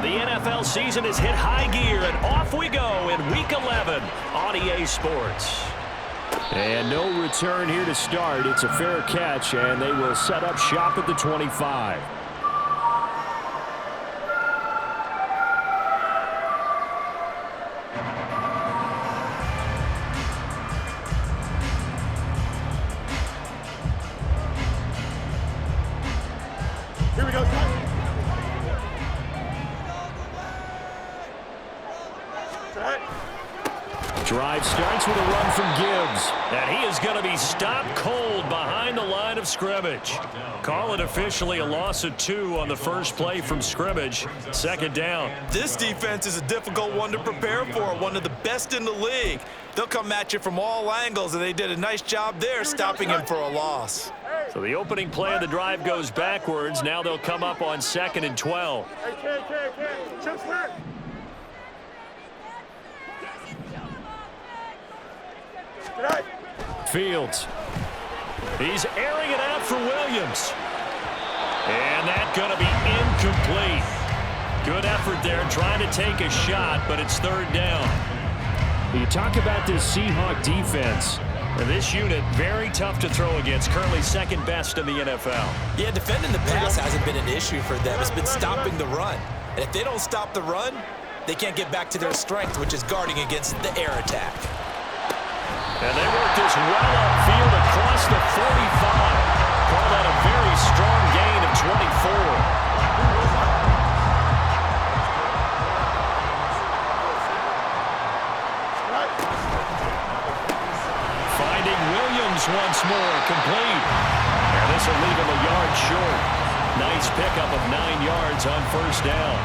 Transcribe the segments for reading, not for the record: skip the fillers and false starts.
The NFL season has hit high gear, and off we go in Week 11 on EA Sports. And no return here to start. It's a fair catch, and they will set up shop at the 25. Here we go. Drive starts with a run from Gibbs. And he is going to be stopped cold behind the line of scrimmage. Call it officially a loss of 2 on the first play from scrimmage. Second down. This defense is a difficult one to prepare for, one of the best in the league. They'll come at you from all angles, and they did a nice job there stopping him for a loss. So the opening play of the drive goes backwards. Now they'll come up on 2nd and 12. Fields. He's airing it out for Williams. And that's going to be incomplete. Good effort there trying to take a shot, but it's 3rd down. You talk about this Seahawk defense. And this unit, very tough to throw against, currently 2nd best in the NFL. Yeah, defending the pass hasn't been an issue for them. It's been stopping the run. And if they don't stop the run, they can't get back to their strength, which is guarding against the air attack. And they work this well upfield across the 45. Call that a very strong gain of 24. Finding Williams once more, complete. And this will leave him a yard short. Nice pickup of 9 yards on 1st down.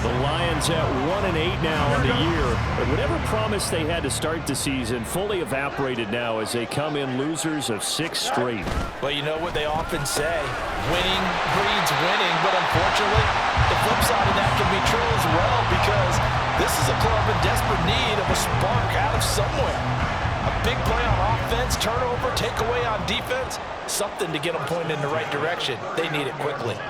The Lions at 1-8 now on the year. But whatever promise they had to start the season fully evaporated now as they come in losers of 6 straight. Well, you know what they often say, winning breeds winning, but unfortunately, the flip side of that can be true as well, because this is a club in desperate need of a spark out of somewhere. A big play on offense, turnover, takeaway on defense, something to get them pointed in the right direction. They need it quickly.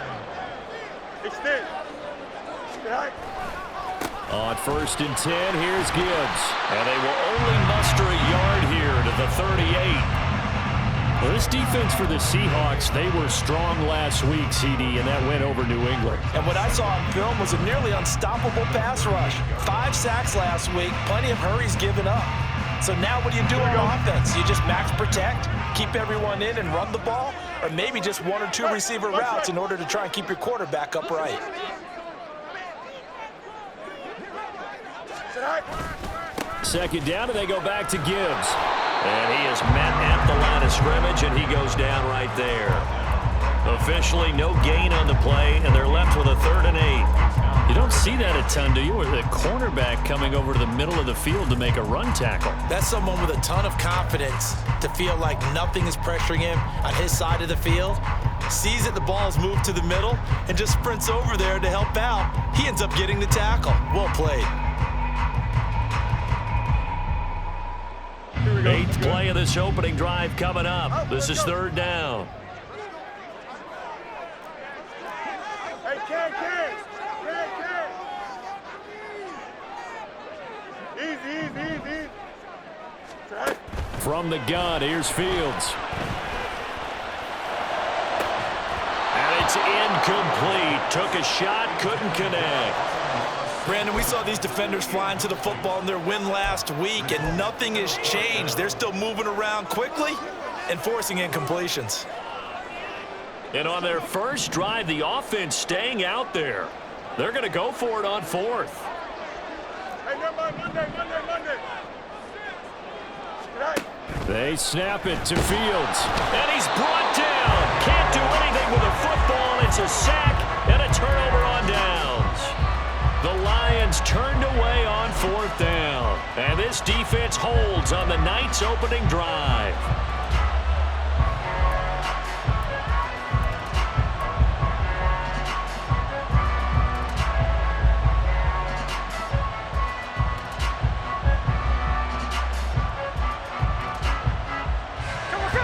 On 1st and 10, here's Gibbs. And they will only muster a yard here to the 38. Well, this defense for the Seahawks, they were strong last week, CD, and that went over New England. And what I saw on film was a nearly unstoppable pass rush. 5 sacks last week, plenty of hurries given up. So now what do you do on offense? You just max protect, keep everyone in and run the ball, or maybe just 1 or 2 receiver routes in order to try and keep your quarterback upright. Second down, and they go back to Gibbs. And he is met at the line of scrimmage, and he goes down right there. Officially no gain on the play, and they're left with a 3rd and 8. You don't see that a ton, do you? With a cornerback coming over to the middle of the field to make a run tackle. That's someone with a ton of confidence to feel like nothing is pressuring him on his side of the field. Sees that the ball's moved to the middle and just sprints over there to help out. He ends up getting the tackle. Well played. 8th play of this opening drive coming up. This is 3rd down. Easy. From the gun, here's Fields. And it's incomplete. Took a shot, couldn't connect. Brandon, we saw these defenders flying to the football in their win last week, and nothing has changed. They're still moving around quickly and forcing incompletions. And on their first drive, the offense staying out there. They're going to go for it on 4th. Hey, Monday. They snap it to Fields. And he's brought down. Can't do anything with a football. It's a sack and a turnover on downs. The Lions turned away on 4th down. And this defense holds on the night's opening drive.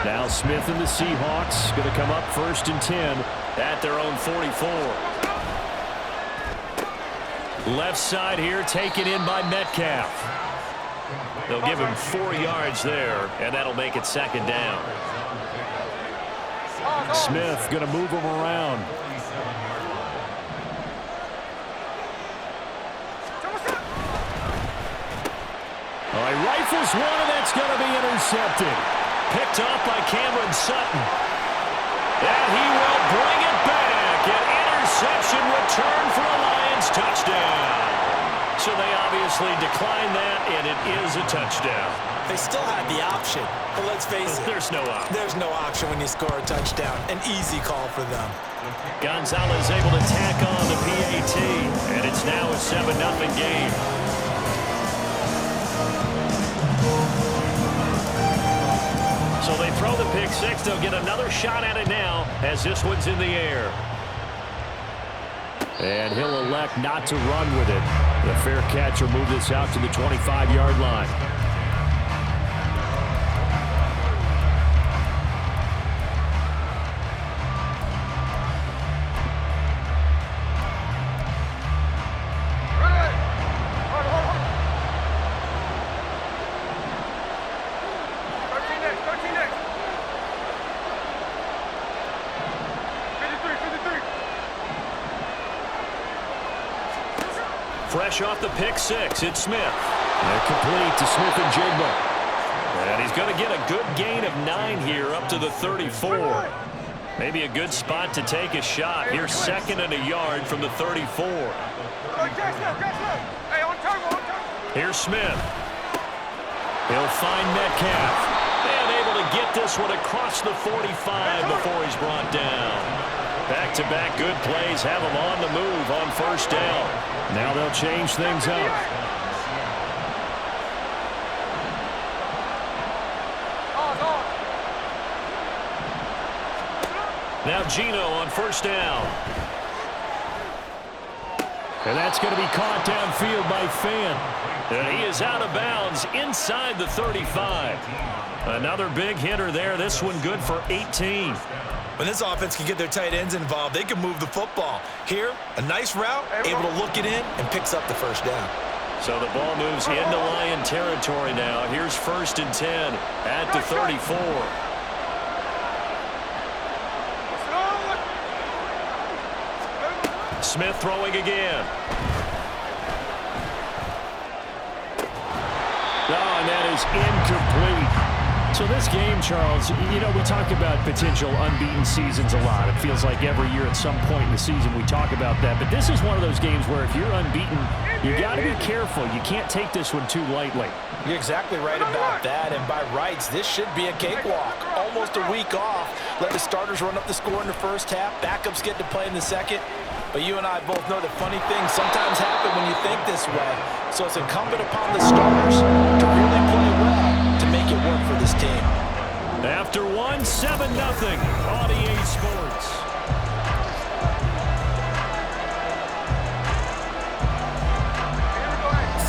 Now Smith and the Seahawks going to come up 1st and 10 at their own 44. Left side here taken in by Metcalf. They'll give him 4 yards there, and that'll make it second down. Smith going to move him around. He rifles one, and that's going to be intercepted. Picked off by Cameron Sutton. And he will bring it back. An interception return for a Lions touchdown. So they obviously declined that, and it is a touchdown. They still had the option, but let's face it. There's no option. There's no option when you score a touchdown. An easy call for them. Gonzalez able to tack on the PAT, and it's now a 7-0 game. So they throw the pick six. They'll get another shot at it now as this one's in the air. And he'll elect not to run with it. The fair catch will move this out to the 25-yard line. Fresh off the pick six, it's Smith. And complete to Smith and Jigba. And he's going to get a good gain of 9 here up to the 34. Maybe a good spot to take a shot. Here's 2nd and a yard from the 34. Here's Smith. He'll find Metcalf. And able to get this one across the 45 before he's brought down. Back-to-back good plays have him on the move on first down. Now they'll change things up. Now Gino on first down. And that's going to be caught downfield by Fan. And he is out of bounds inside the 35. Another big hitter there. This one good for 18. When this offense can get their tight ends involved, they can move the football. Here, a nice route, able to look it in, and picks up the first down. So the ball moves into Lion territory now. Here's 1st and 10 at the 34. Smith throwing again. Oh, and that is incomplete. So this game, Charles, you know, we talk about potential unbeaten seasons a lot. It feels like every year at some point in the season we talk about that. But this is one of those games where if you're unbeaten, you got to be careful. You can't take this one too lightly. You're exactly right about that. And by rights, this should be a cakewalk. Almost a week off. Let the starters run up the score in the first half. Backups get to play in the second. But you and I both know that funny things sometimes happen when you think this way. So it's incumbent upon the starters to really play well to make it work for this team. After 1, 7-0 on EA Sports.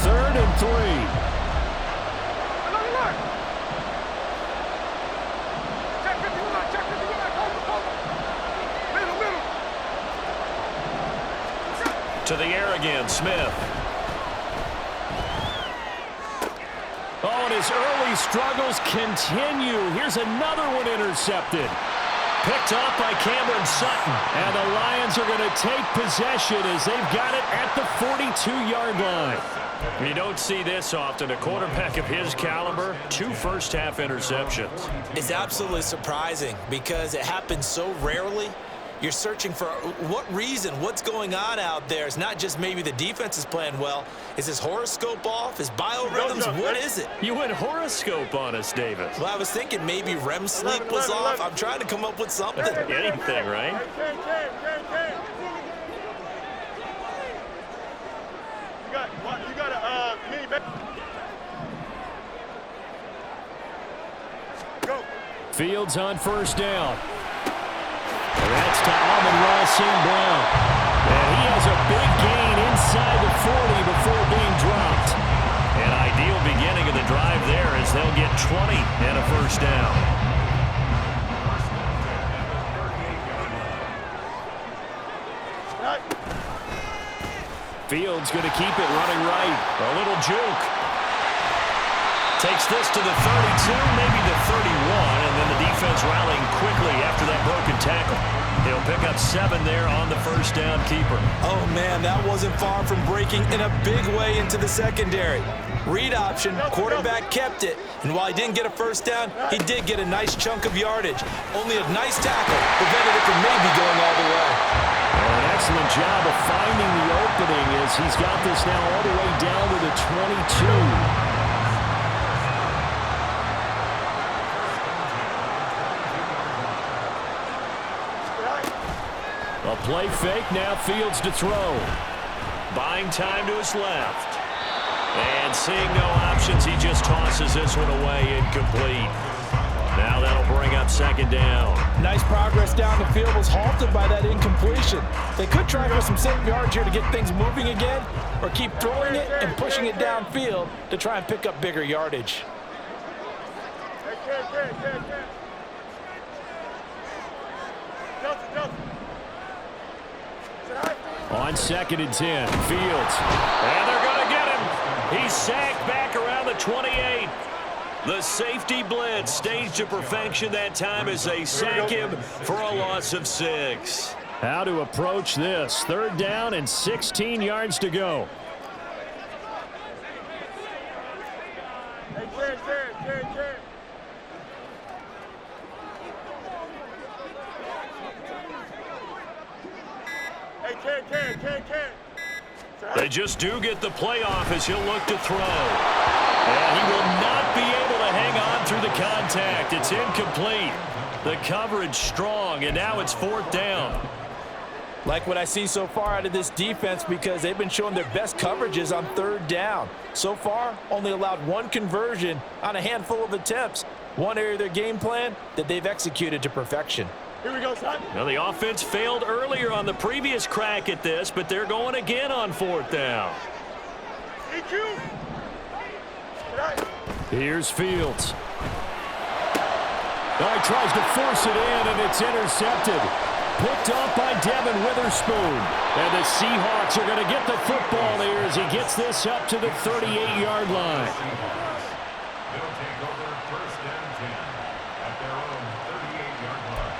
Third and 3. To the air again, Smith. Oh, and his early struggles continue. Here's another one intercepted. Picked off by Cameron Sutton. And the Lions are going to take possession as they've got it at the 42-yard line. You don't see this often. A quarterback of his caliber, 2 first-half interceptions. It's absolutely surprising because it happens so rarely. You're searching for what reason, what's going on out there. It's not just maybe the defense is playing well. Is his horoscope off? His biorhythms? What is it? You went horoscope on us, Davis. Well, I was thinking maybe REM sleep was off. I'm trying to come up with something. Anything, right? You got a mini back. Go. Fields on first down. That's to Amon-Ra St. Brown. And he has a big gain inside the 40 before being dropped. An ideal beginning of the drive there as they'll get 20 and a first down. Fields going to keep it running right. A little juke. Takes this to the 32, maybe the 31, and then the defense rallying quickly after that broken tackle. He'll pick up 7 there on the first down keeper. Oh, man, that wasn't far from breaking in a big way into the secondary. Read option, quarterback kept it, and while he didn't get a first down, he did get a nice chunk of yardage. Only a nice tackle prevented it from maybe going all the way. An excellent job of finding the opening as he's got this now all the way down to the 22. A play fake, now Fields to throw. Buying time to his left. And seeing no options, he just tosses this one away, incomplete. Now that'll bring up second down. Nice progress down the field was halted by that incompletion. They could try for some safe yards here to get things moving again, or keep throwing it and pushing it downfield to try and pick up bigger yardage. On 2nd and 10, Fields. And they're going to get him. He's sacked back around the 28. The safety blitz staged to perfection that time as they sack him for a loss of 6. How to approach this. 3rd down and 16 yards to go. They just do get the playoff as he'll look to throw. And he will not be able to hang on through the contact. It's incomplete. The coverage strong, and now it's 4th down. Like what I see so far out of this defense because they've been showing their best coverages on 3rd down. So far, only allowed 1 conversion on a handful of attempts. One area of their game plan that they've executed to perfection. Here we go, son. Now, the offense failed earlier on the previous crack at this, but they're going again on 4th down. EQ. Here's Fields. Now he tries to force it in, and it's intercepted. Picked off by Devin Witherspoon. And the Seahawks are going to get the football here as he gets this up to the 38-yard line. They'll take over 1st and 10 at their own 38-yard line.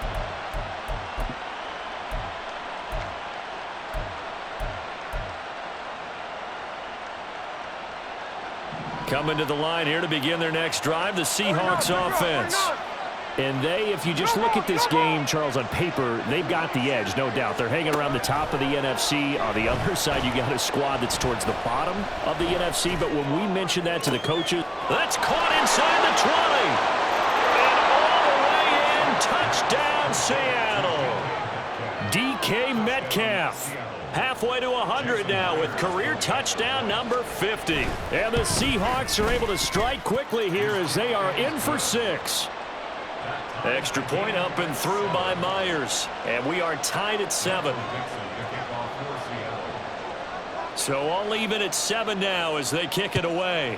Coming to the line here to begin their next drive, the Seahawks offense. And they, if you just look at this game, Charles, on paper, they've got the edge, no doubt. They're hanging around the top of the NFC. On the other side, you got a squad that's towards the bottom of the NFC. But when we mention that to the coaches, that's caught inside the 20. And all the way in, touchdown, Seattle. DK Metcalf. Halfway to 100 now with career touchdown number 50. And the Seahawks are able to strike quickly here as they are in for 6. Extra point up and through by Myers. And we are tied at 7. So all even at 7 now as they kick it away.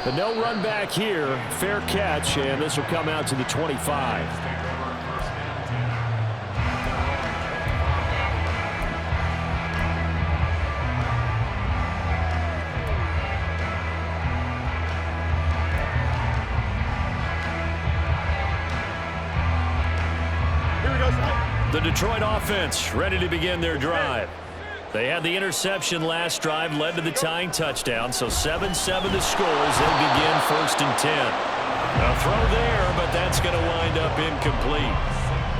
The no run back here. Fair catch, and this will come out to the 25. The Detroit offense ready to begin their drive. They had the interception last drive, led to the tying touchdown, so 7-7 the score as they begin 1st and 10. A throw there, but that's going to wind up incomplete.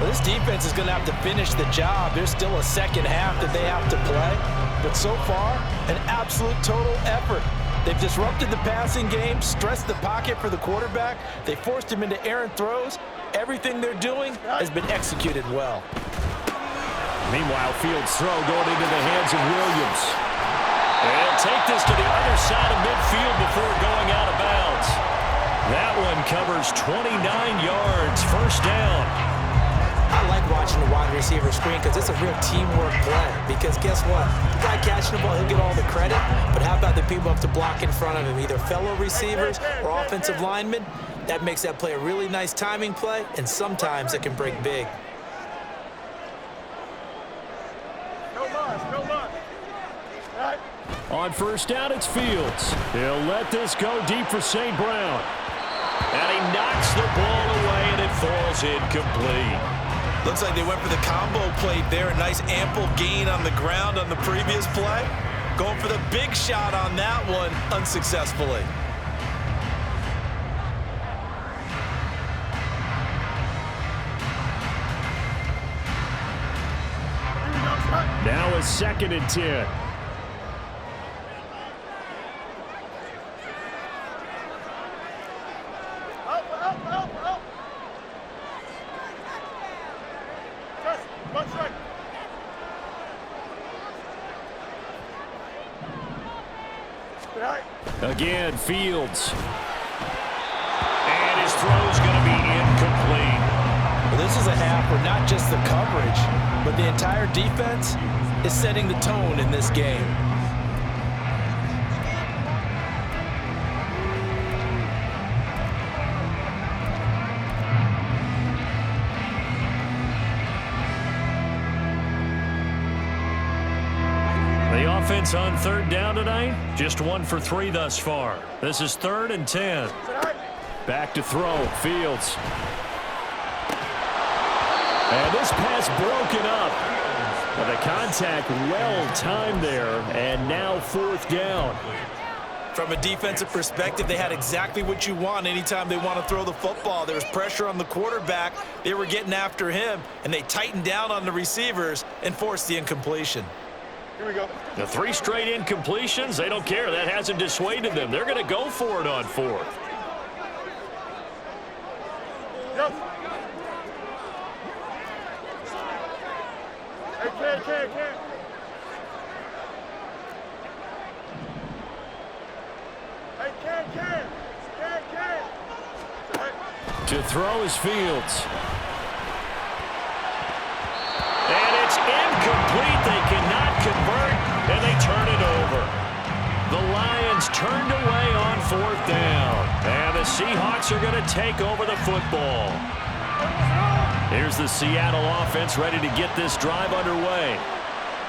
Well, this defense is going to have to finish the job. There's still a second half that they have to play, but so far, an absolute total effort. They've disrupted the passing game, stressed the pocket for the quarterback. They forced him into errant throws. Everything they're doing has been executed well. Meanwhile, Fields' throw going into the hands of Williams. They'll take this to the other side of midfield before going out of bounds. That one covers 29 yards, 1st down. I like watching the wide receiver screen because it's a real teamwork play. Because guess what? The guy catching the ball, he'll get all the credit. But how about the people up to block in front of him, either fellow receivers or offensive linemen? That makes that play a really nice timing play, and sometimes it can break big. On first down, it's Fields. He'll let this go deep for St. Brown. And he knocks the ball away, and it falls incomplete. Looks like they went for the combo plate there. A nice ample gain on the ground on the previous play. Going for the big shot on that one unsuccessfully. Now a 2nd and 10. Again, Fields. And his throw's going to be incomplete. Well, this is a half where not just the coverage, but the entire defense is setting the tone in this game. The offense on 3rd down tonight, just 1 for 3 thus far. This is 3rd and 10. Back to throw, Fields. And this pass broken up. But the contact well timed there, and now 4th down. From a defensive perspective, they had exactly what you want anytime they want to throw the football. There was pressure on the quarterback. They were getting after him, and they tightened down on the receivers and forced the incompletion. Here we go. The 3 straight incompletions, they don't care. That hasn't dissuaded them. They're going to go for it on 4th. Yep. Hey, Ken. Hey, Ken. To throw is Fields. And it's incomplete. They cannot convert, and they turn it over. The Lions turned away on 4th down. And the Seahawks are going to take over the football. Here's the Seattle offense ready to get this drive underway.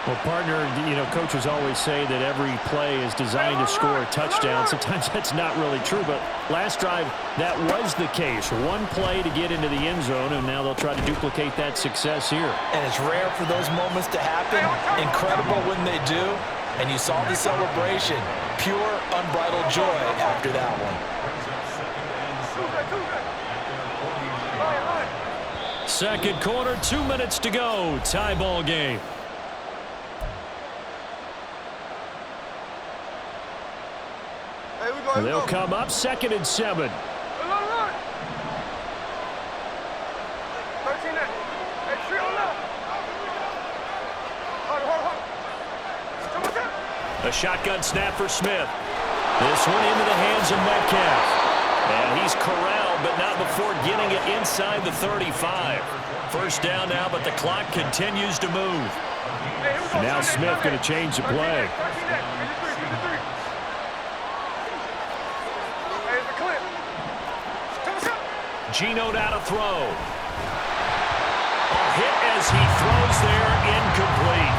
Well, partner, coaches always say that every play is designed to score a touchdown. Sometimes that's not really true, but last drive, that was the case. 1 play to get into the end zone, and now they'll try to duplicate that success here. And it's rare for those moments to happen. Incredible when they do. And you saw the celebration. Pure, unbridled joy after that one. 2nd quarter, 2 minutes to go. Tie ball game. They'll come up 2nd and 7. A shotgun snap for Smith. This one into the hands of Metcalf. And he's corralled, but not before getting it inside the 35. 1st down now, but the clock continues to move. Now Smith going to change the play. Geno now to throw. A hit as he throws there, incomplete.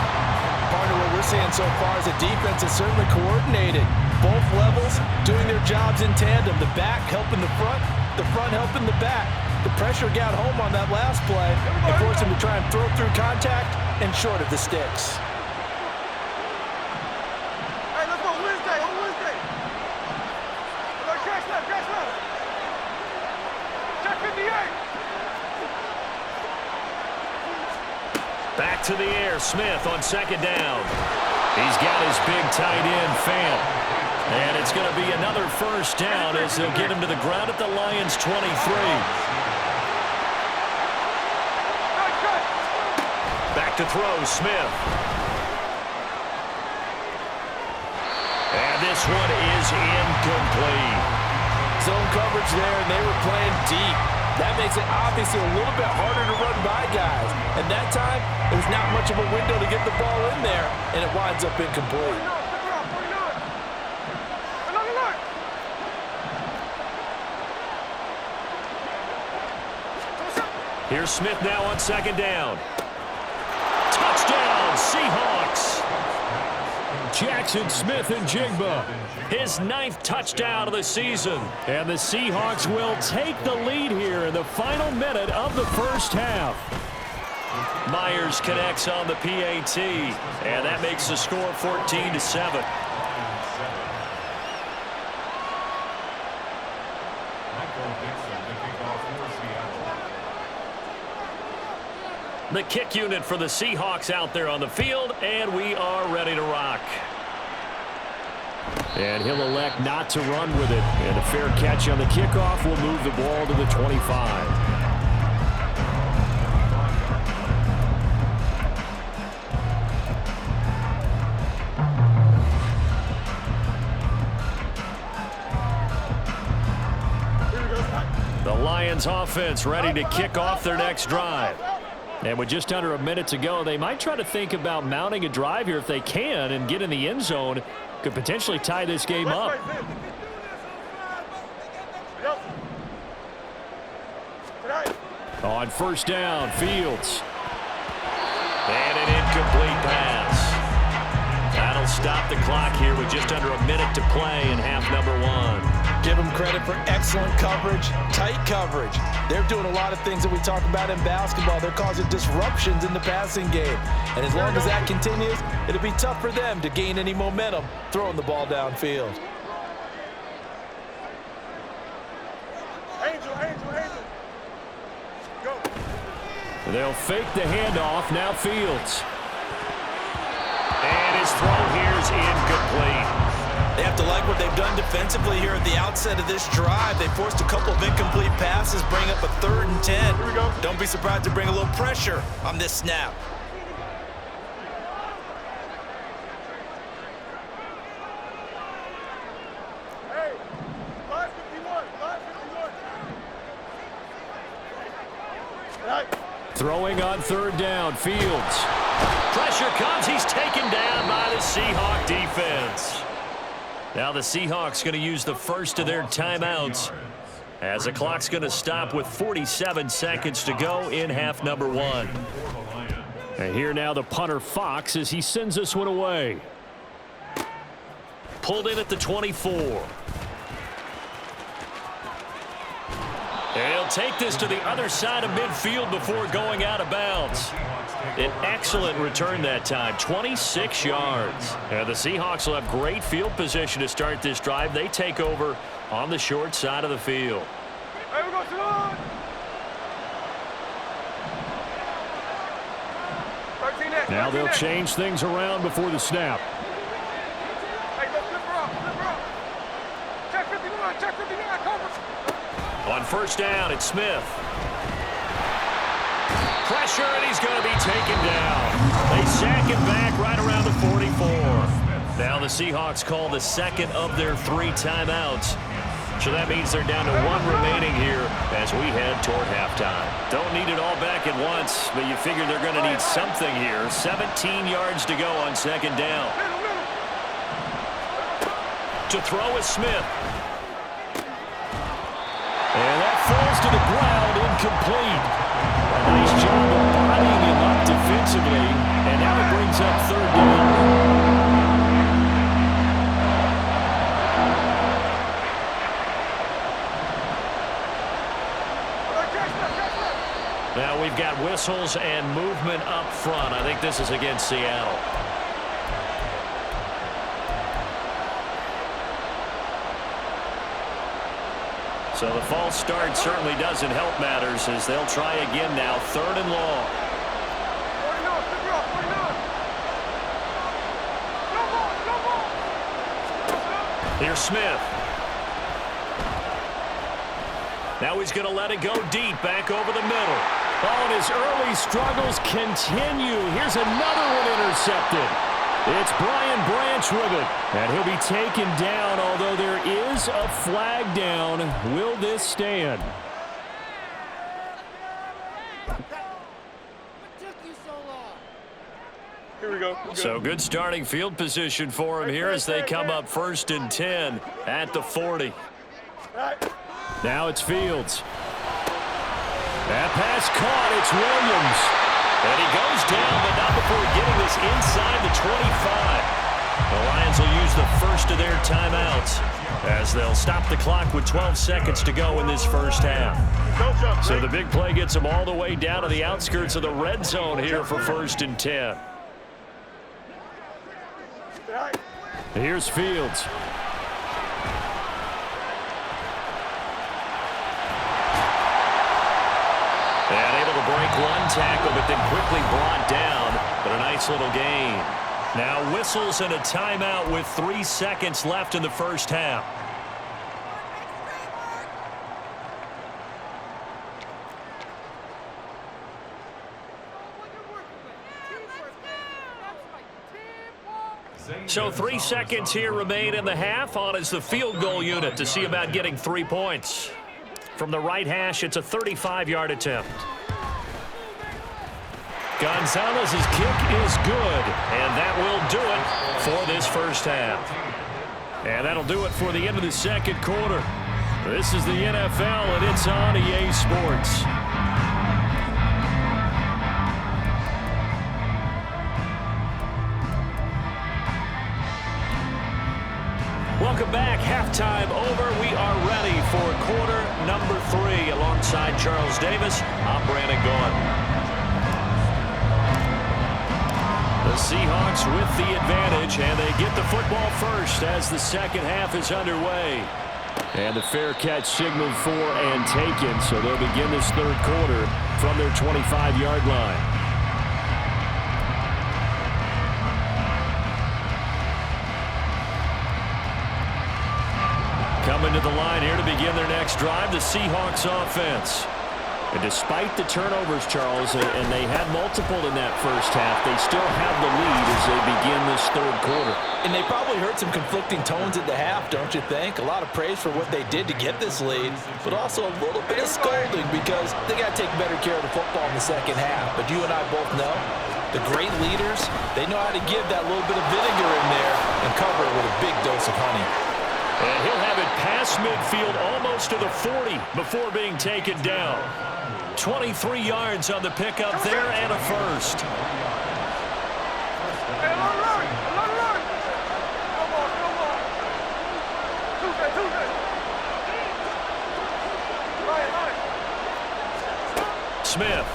Partner, what we're seeing so far is the defense is certainly coordinated. Both levels doing their jobs in tandem. The back helping the front helping the back. The pressure got home on that last play and forced him to try and throw through contact and short of the sticks. Hey, let's go Wednesday. On Wednesday. Catch left. Check 58. Back to the air, Smith on 2nd down. He's got his big tight end, Fant. And it's going to be another 1st down as they'll get him to the ground at the Lions' 23. Back to throw, Smith. And this one is incomplete. Zone coverage there, and they were playing deep. That makes it obviously a little bit harder to run by guys. And that time, there's not much of a window to get the ball in there, and it winds up incomplete. Here's Smith now on 2nd down. Touchdown, Seahawks. Jackson Smith-Njigba. His 9th touchdown of the season. And the Seahawks will take the lead here in the final minute of the first half. Myers connects on the PAT, and that makes the score 14-7. The kick unit for the Seahawks out there on the field, and we are ready to rock. And he'll elect not to run with it. And a fair catch on the kickoff will move the ball to the 25. The Lions offense ready to kick off their next drive. And with just under a minute to go, they might try to think about mounting a drive here if they can and get in the end zone. Could potentially tie this game up. On first down, Fields. And an incomplete pass. That'll stop the clock here with just under a minute to play in half number 1. Give them credit for excellent coverage, tight coverage. They're doing a lot of things that we talk about in basketball. They're causing disruptions in the passing game. And as long as that continues, it'll be tough for them to gain any momentum throwing the ball downfield. Angel. Go. They'll fake the handoff. Now Fields. And his throw here is incomplete. They have to like what they've done defensively here at the outset of this drive. They forced a couple of incomplete passes, bring up a 3rd and 10. Here we go. Don't be surprised to bring a little pressure on this snap. Hey, 551. Right. Throwing on 3rd down, Fields. Pressure comes. He's taken down by the Seahawk defense. Now the Seahawks going to use the first of their timeouts as the clock's going to stop with 47 seconds to go in half number 1. And here now the punter Fox as he sends this one away. Pulled in at the 24. And he'll take this to the other side of midfield before going out of bounds. An excellent return that time, 26 yards. And the Seahawks will have great field position to start this drive. They take over on the short side of the field. Hey, we go to the line. 13X. Now they'll change things around before the snap. Hey, go flip her up. Check 59, cover. On first down, it's Smith. Pressure, and he's going to be taken down. They sack him back right around the 44. Now the Seahawks call the second of their 3 timeouts. So that means they're down to 1 remaining here as we head toward halftime. Don't need it all back at once, but you figure they're going to need something here. 17 yards to go on second down. To throw is Smith. And that falls to the ground, incomplete. A nice job of bodying him up defensively, and now it brings up 3rd down. Now we've got whistles and movement up front. I think this is against Seattle. So the false start certainly doesn't help matters as they'll try again now. 3rd and long. 49, here's Smith. Now he's going to let it go deep, back over the middle. Oh, and his early struggles continue. Here's another one intercepted. It's Brian Branch with it. And he'll be taken down, although there is a flag down. Will this stand? Here we go. So good starting field position for him here as they come up 1st and 10 at the 40. Now it's Fields. That pass caught. It's Williams. And he goes down, but not before getting this inside the 25. The use the first of their timeouts as they'll stop the clock with 12 seconds to go in this first half. So the big play gets them all the way down to the outskirts of the red zone here for 1st and 10. Here's Fields. And able to break one tackle, but then quickly brought down. But a nice little gain. Now whistles and a timeout with 3 seconds left in the first half. So 3 seconds here remain in the half. On is the field goal unit to see about getting 3 points. From the right hash, it's a 35-yard attempt. Gonzalez's kick is good, and that will do it for this first half. And that'll do it for the end of the second quarter. This is the NFL, and it's on EA Sports. Welcome back. Halftime over. We are ready for quarter number 3. Alongside Charles Davis, I'm Brandon Gaudin. The Seahawks with the advantage, and they get the football first as the second half is underway. And the fair catch signaled for and taken, so they'll begin this third quarter from their 25-yard line. Coming to the line here to begin their next drive, the Seahawks offense. And despite the turnovers, Charles, and they had multiple in that first half, they still have the lead as they begin this third quarter. And they probably heard some conflicting tones at the half, don't you think? A lot of praise for what they did to get this lead, but also a little bit of scolding because they got to take better care of the football in the second half. But you and I both know the great leaders, they know how to give that little bit of vinegar in there and cover it with a big dose of honey. And he'll have it past midfield almost to the 40 before being taken down. 23 yards on the pickup there and a first. Smith.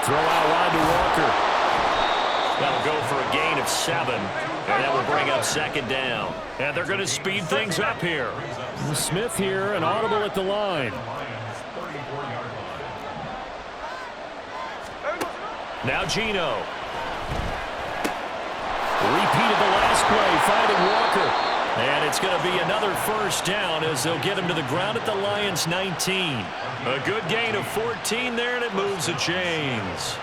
Throw out wide to Walker. That'll go for a gain of 7. And that will bring up second down. And they're going to speed things up here. Smith here, an audible at the line. Now Geno. Repeated the last play, finding Walker. And it's going to be another first down as they'll get him to the ground at the Lions' 19. A good gain of 14 there, and it moves the chains.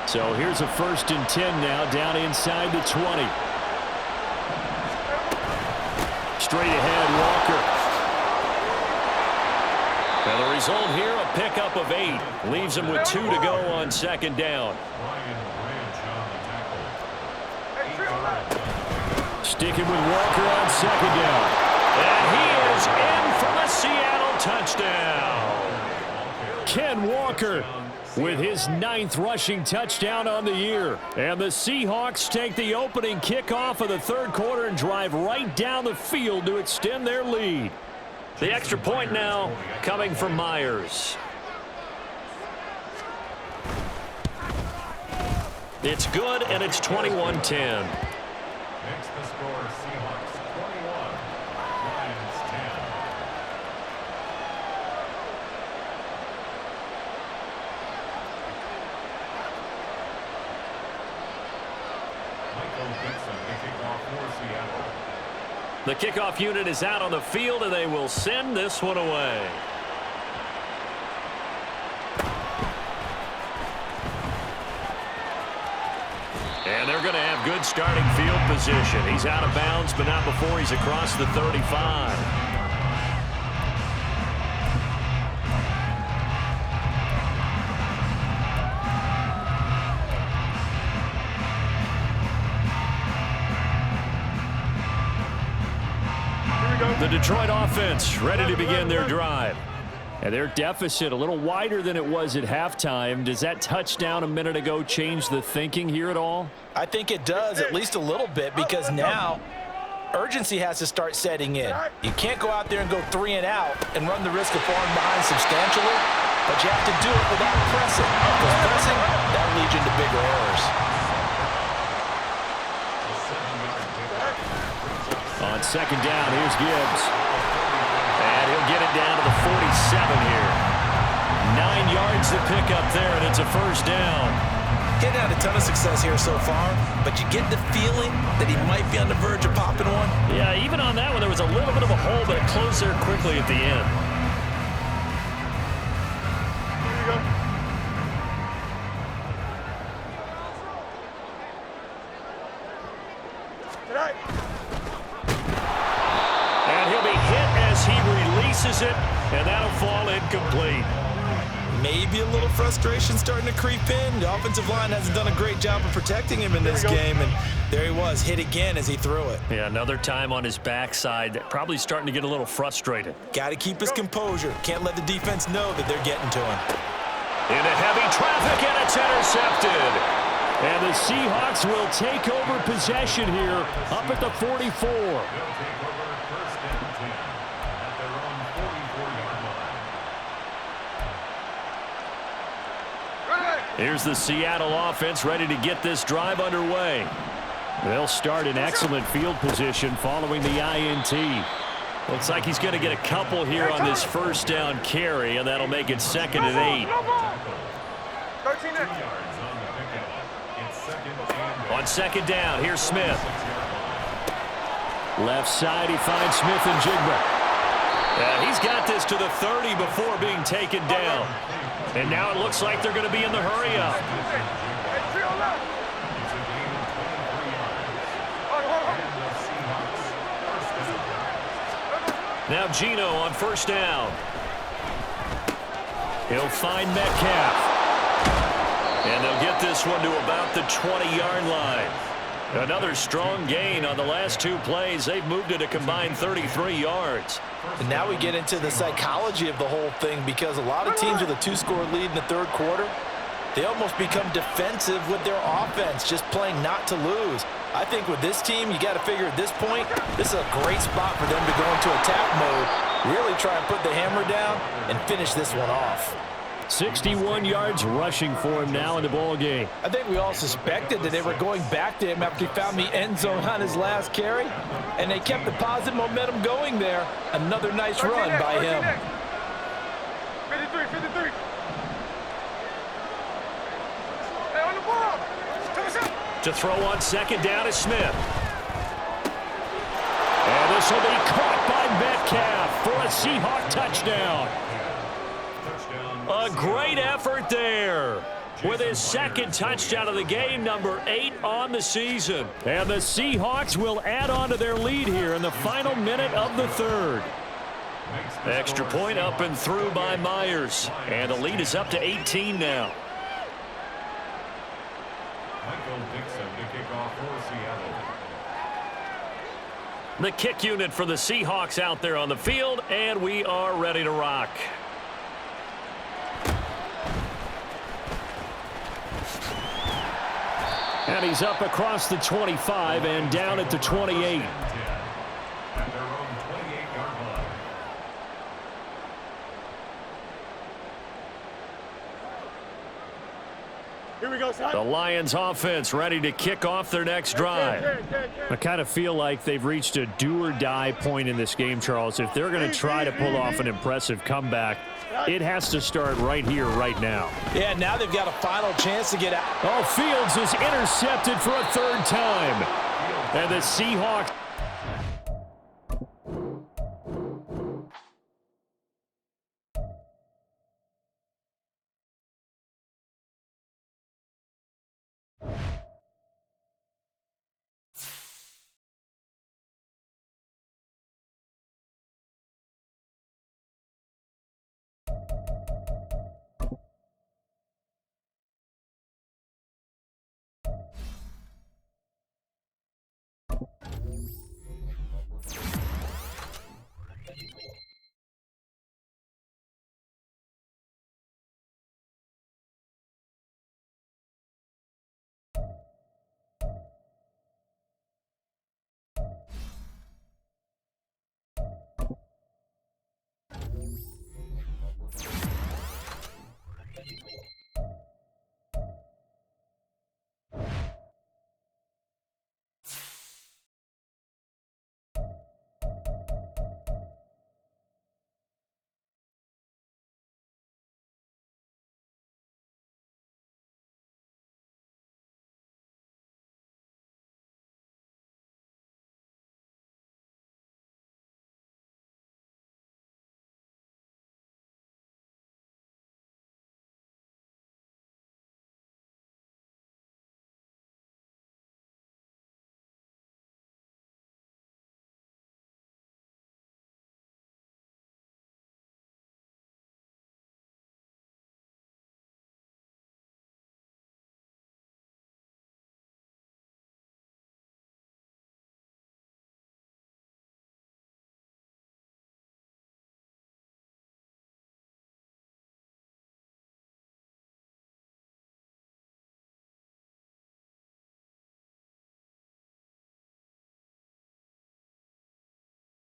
So here's a 1st and 10 now, down inside the 20. Straight ahead, Walker. And the result here, a pickup of 8. Leaves him with 2 to go on second down. Sticking with Walker on second down. And he is in for the Seattle touchdown. Ken Walker with his 9th rushing touchdown on the year. And the Seahawks take the opening kickoff of the third quarter and drive right down the field to extend their lead. The extra point now coming from Myers. It's good, and it's 21-10. Makes the score Seahawks 21, Lions 10. The kickoff unit is out on the field, and they will send this one away. And they're going to have good starting field position. He's out of bounds, but not before he's across the 35. The Detroit offense ready to begin their drive. And their deficit a little wider than it was at halftime. Does that touchdown a minute ago change the thinking here at all? I think it does, at least a little bit, because now urgency has to start setting in. You can't go out there and go 3 and out and run the risk of falling behind substantially, but you have to do it without pressing. Because pressing, that leads you into bigger errors. On second down, here's Gibbs. And he'll get it down to the 47 here. 9 yards to pick up there, and it's a first down. Getting had a ton of success here so far, but you get the feeling that he might be on the verge of popping one. Yeah, even on that one, there was a little bit of a hole, but it closed there quickly at the end. Here we go. Tonight. And he'll be hit as he releases it, and that'll fall incomplete. Maybe a little frustration starting to creep in. The offensive line hasn't done a great job of protecting him in this game, and there he was, hit again as he threw it. Yeah, another time on his backside, probably starting to get a little frustrated. Got to keep his composure. Can't let the defense know that they're getting to him. Into heavy traffic, and it's intercepted. And the Seahawks will take over possession here up at the 44. They'll take over first and 10 at their own 44-yard line. Here's the Seattle offense ready to get this drive underway. They'll start in excellent field position following the INT. Looks like he's going to get a couple here on this first down carry, and that'll make it 2nd and 8. 13 yards on the pickup. It's 2nd and 8. On second down, here's Smith. Left side, he finds Smith and Jigba. And he's got this to the 30 before being taken down. And now it looks like they're going to be in the hurry up. It's a gain of 23 yards. And the Seahawks first down. Now Geno on first down. He'll find Metcalf. And they'll get this one to about the 20-yard line. Another strong gain on the last 2 plays. They've moved it a combined 33 yards. And now we get into the psychology of the whole thing, because a lot of teams with a 2-score lead in the third quarter, they almost become defensive with their offense, just playing not to lose. I think with this team, you got to figure at this point, this is a great spot for them to go into attack mode, really try and put the hammer down and finish this one off. 61 yards rushing for him now in the ball game. I think we all suspected that they were going back to him after he found the end zone on his last carry, and they kept the positive momentum going there. Another nice run by him. 53, 53. Hey, on the ball. To throw on second down is Smith. And this will be caught by Metcalf for a Seahawk touchdown. A great effort there with his 2nd touchdown of the game, number 8 on the season. And the Seahawks will add on to their lead here in the final minute of the 3rd. Extra point up and through by Myers. And the lead is up to 18 now. Michael Dixon to kick off for Seattle. The kick unit for the Seahawks out there on the field, and we are ready to rock. And he's up across the 25 and down at the 28. At their own 28-yard line. Here we go, son. The Lions offense ready to kick off their next drive. I kind of feel like they've reached a do-or-die point in this game, Charles. If they're going to try to pull off an impressive comeback, it has to start right here, right now. Yeah, now they've got a final chance to get out. Oh, Fields is intercepted for a 3rd time. And the Seahawks